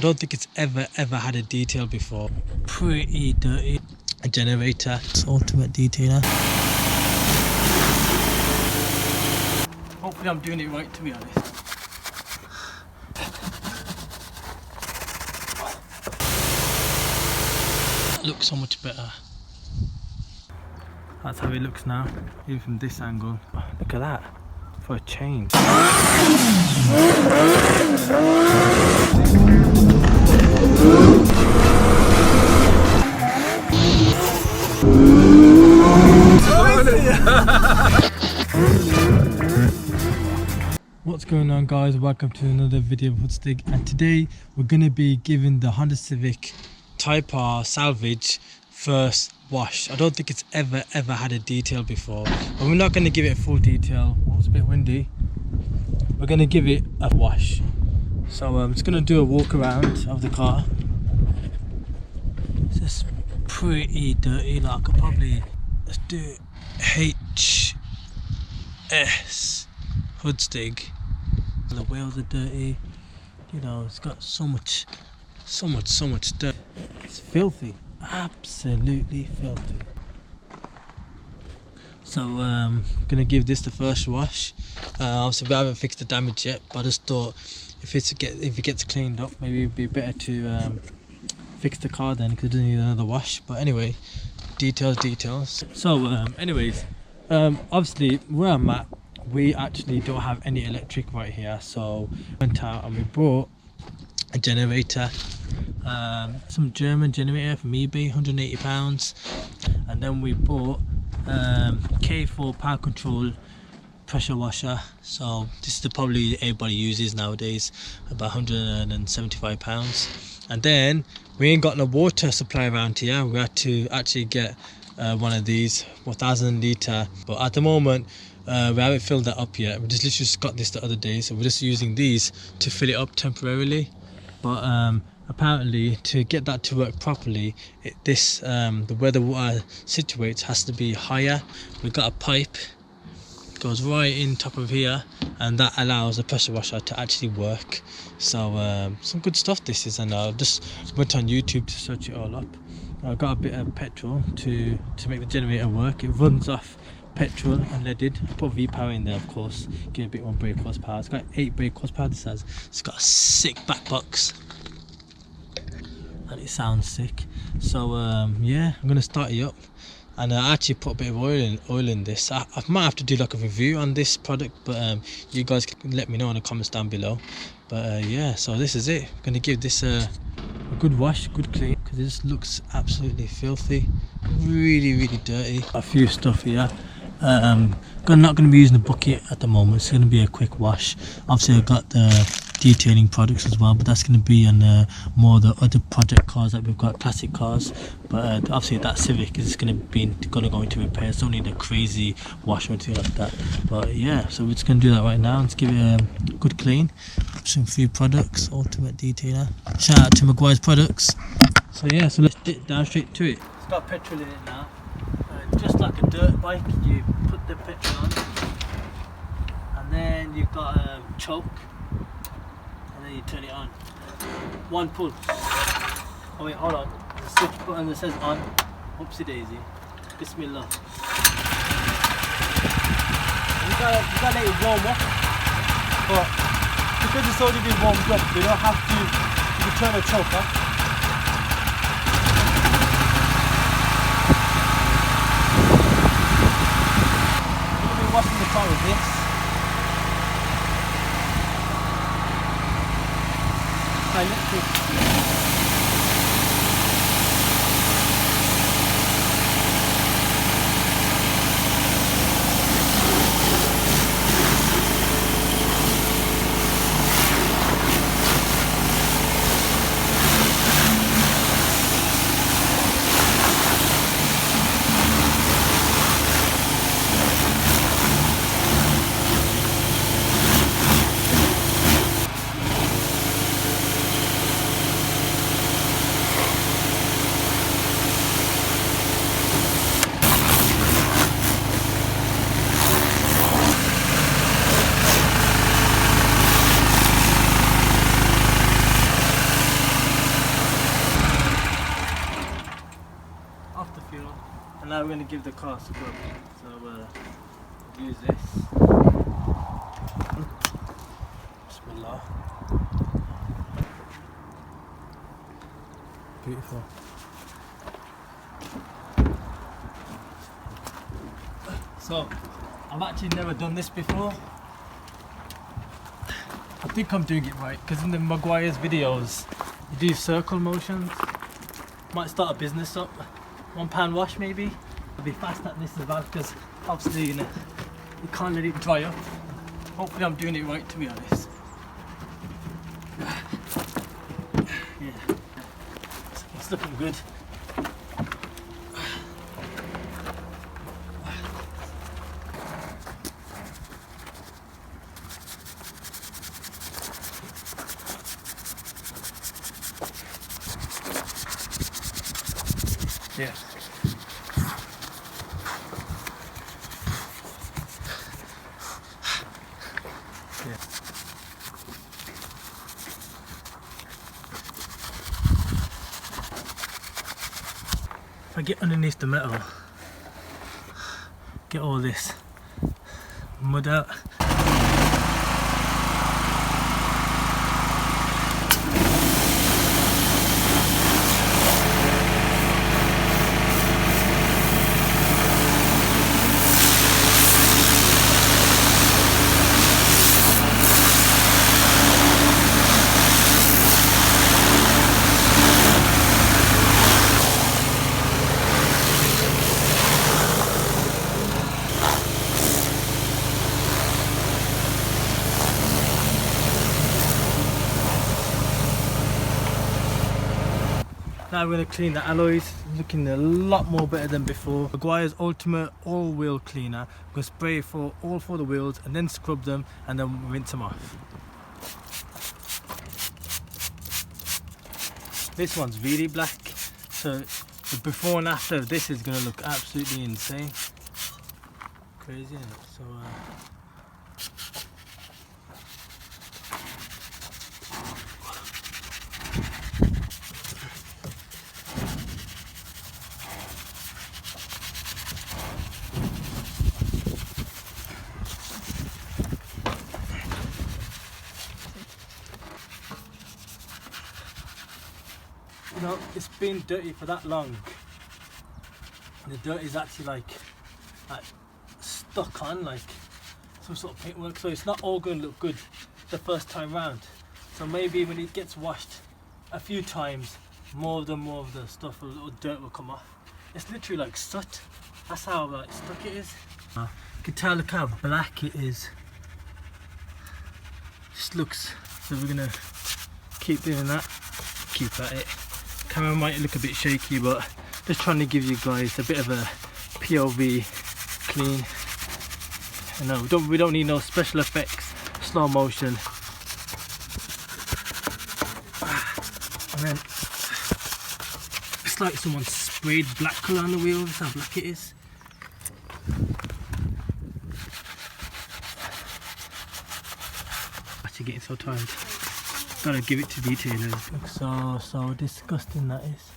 I don't think it's ever had a detail before. Pretty dirty. A generator. It's ultimate detailer. Hopefully I'm doing it right, to be honest. That looks so much better. That's how it looks now, even from this angle. Oh, look at that, for a change. What's going on, guys? Welcome to another video of Hoodstig, and today we're going to be giving the Honda Civic Type R Salvage first wash. I don't think it's ever had a detail before, but we're not going to give it a full detail. Oh, it's a bit windy. We're going to give it a wash. So I'm just going to do a walk around of the car. It's just pretty dirty. Like, I could probably, let's do HS Hoodstig. The wheels are dirty, you know, it's got so much dirt. It's filthy, absolutely filthy. So gonna give this the first wash. Obviously we haven't fixed the damage yet, but I just thought if it gets cleaned up, maybe it'd be better to fix the car then, because it doesn't need another wash. But anyway, details. So anyways, obviously where I'm at, we actually don't have any electric right here, so we went out and we bought a generator, some German generator from eBay, £180, and then we bought K4 power control pressure washer. So this is probably everybody uses nowadays, about £175. And then we ain't got no water supply around here. We had to actually get one of these 1,000 litre, but at the moment we haven't filled that up yet. We just literally just got this the other day, so we're just using these to fill it up temporarily. But apparently to get that to work properly, the where the water situates has to be higher. We've got a pipe, goes right in top of here, and that allows the pressure washer to actually work. So some good stuff this is, and I just went on YouTube to search it all up. I got a bit of petrol to make the generator work. It runs off petrol unleaded. I put V-power in there, of course, give it a bit more brake horsepower. It's got 8 brake horsepower. This has. It's got a sick back box, and it sounds sick. So yeah, I'm gonna start it up, and I actually put a bit of oil in this. I might have to do like a review on this product, but you guys can let me know in the comments down below. But yeah, so this is it. I'm gonna give this a good wash, good clean, because it just looks absolutely filthy, really dirty. A few stuff here. I'm not going to be using the bucket at the moment. It's going to be a quick wash. Obviously I've got the detailing products as well, but that's going to be on more of the other project cars that we've got, classic cars. But obviously that Civic is going to go into repair. It's only the crazy wash or anything like that. But yeah, so we're just going to do that right now. Let's give it a good clean. Some few products, ultimate detailer. Shout out to Maguire's products. So yeah, so let's dip down straight to it. It's got petrol in it now. Just like a dirt bike, you put the petrol on, and then you've got a choke, and then you turn it on. One pull. Oh wait, hold on. There's a switch button that says on. Oopsie daisy. Bismillah. You gotta let it warm up. But because it's already been warmed up, you don't have to. You can turn the choke off. Washing the car with this. Electric. And now we're going to give the car a scrub. So use this. Bismillah. Beautiful. So I've actually never done this before. I think I'm doing it right, because in the Maguire's videos you do circle motions. Might start a business up. £1 wash maybe. I'll be fast at this as well, because obviously you can't let it dry up. Hopefully I'm doing it right, to be honest. Yeah, it's looking good. Yeah. If I get underneath the metal, get all this mud out. Now we're going to clean the alloys, looking a lot more better than before. Maguire's Ultimate All-Wheel Cleaner. We're going to spray for all 4 of the wheels and then scrub them and then rinse them off. This one's really black, so the before and after of this is going to look absolutely insane. Crazy, isn't it? So you know, it's been dirty for that long. The dirt is actually like stuck on like some sort of paintwork, so it's not all going to look good the first time round. So maybe when it gets washed a few times, more of the stuff, a little dirt will come off. It's literally like soot. That's how like stuck it is. You can tell, look how black it is. Just looks. So we're gonna keep doing that. Keep at it. Camera might look a bit shaky, but just trying to give you guys a bit of a POV clean. You know, we don't need no special effects, slow motion. And then it's like someone sprayed black colour on the wheel. That's how black it is. Actually getting so tired. Gotta give it to detailers. Look so disgusting that is.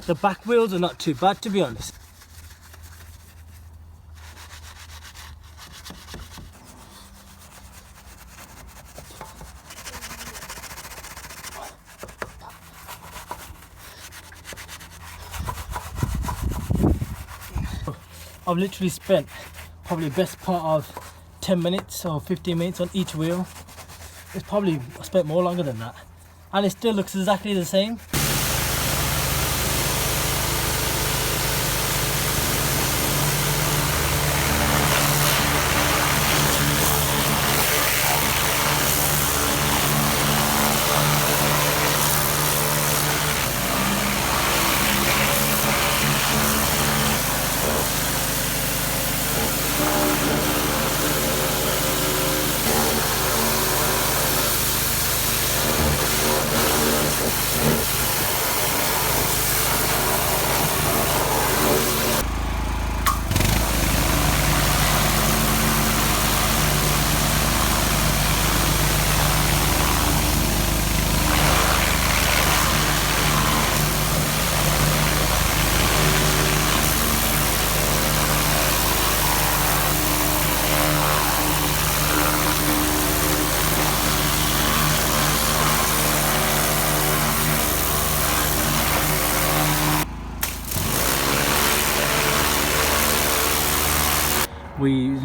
The back wheels are not too bad, to be honest. I've literally spent probably the best part of 10 minutes or 15 minutes on each wheel. It's probably, I spent more longer than that. And it still looks exactly the same.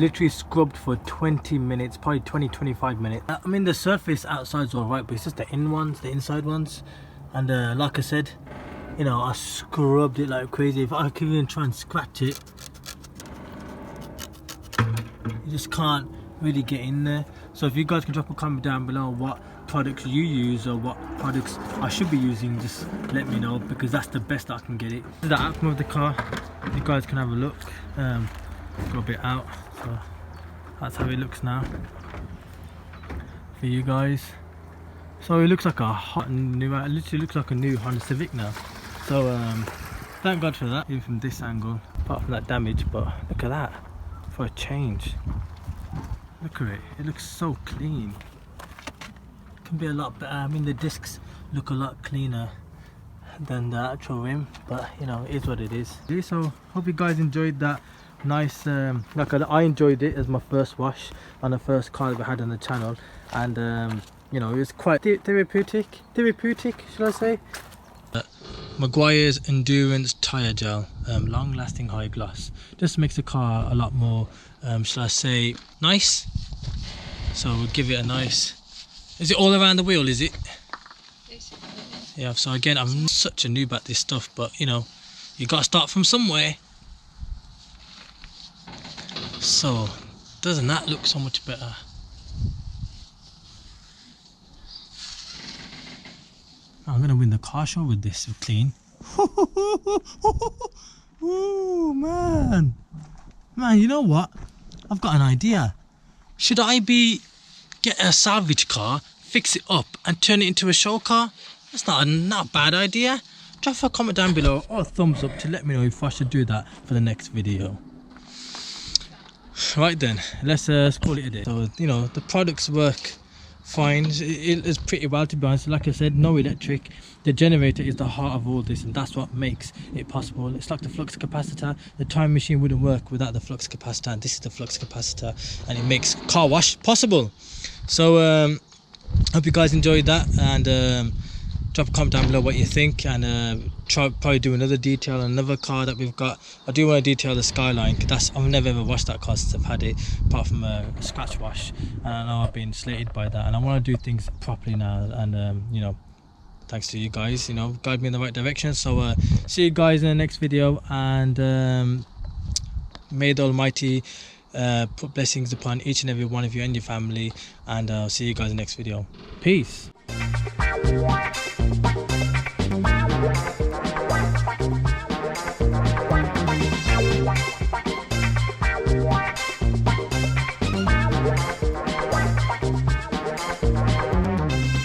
literally scrubbed for 20 minutes, probably 20-25 minutes. I mean, the surface outside's alright, but it's just the inside ones. And like I said, you know, I scrubbed it like crazy. If I could even try and scratch it, you just can't really get in there. So if you guys can drop a comment down below what products you use or what products I should be using, just let me know, because that's the best I can get it. This is the outcome of the car. You guys can have a look. Got a bit out, so that's how it looks now for you guys. So it looks like a hot new, it literally looks like a new Honda Civic now. So thank God for that, even from this angle, apart from that damage. But look at that, for a change. Look at it, it looks so clean. Can be a lot better. I mean, the discs look a lot cleaner than the actual rim, but you know, it is what it is. So hope you guys enjoyed that nice, like I enjoyed it as my first wash on the first car that we had on the channel, and you know, it was quite therapeutic, should I say. Maguire's Endurance Tyre Gel, long lasting high gloss, just makes the car a lot more, shall I say, nice. So we'll give it a nice, is it all around the wheel, is it? Yeah, so again, I'm such a noob at this stuff, but you know, you gotta start from somewhere. So doesn't that look so much better? I'm gonna win the car show with this clean. Ooh, man, you know what? I've got an idea. Should I get a salvage car, fix it up, and turn it into a show car? That's not a bad idea. Drop a comment down below or a thumbs up to let me know if I should do that for the next video. Right then, let's call it a day. So you know, the products work fine. It is pretty well, to be honest. Like I said, no electric. The generator is the heart of all this, and that's what makes it possible. It's like the flux capacitor. The time machine wouldn't work without the flux capacitor, and this is the flux capacitor, and it makes car wash possible. So hope you guys enjoyed that, and drop a comment down below what you think, and probably do another detail on another car that we've got. I do want to detail the Skyline, because I've never ever washed that car since I've had it, apart from a scratch wash, and I know I've been slated by that, and I want to do things properly now, and you know, thanks to you guys, you know, guide me in the right direction. So see you guys in the next video, and may the Almighty put blessings upon each and every one of you and your family, and I'll see you guys in the next video. Peace.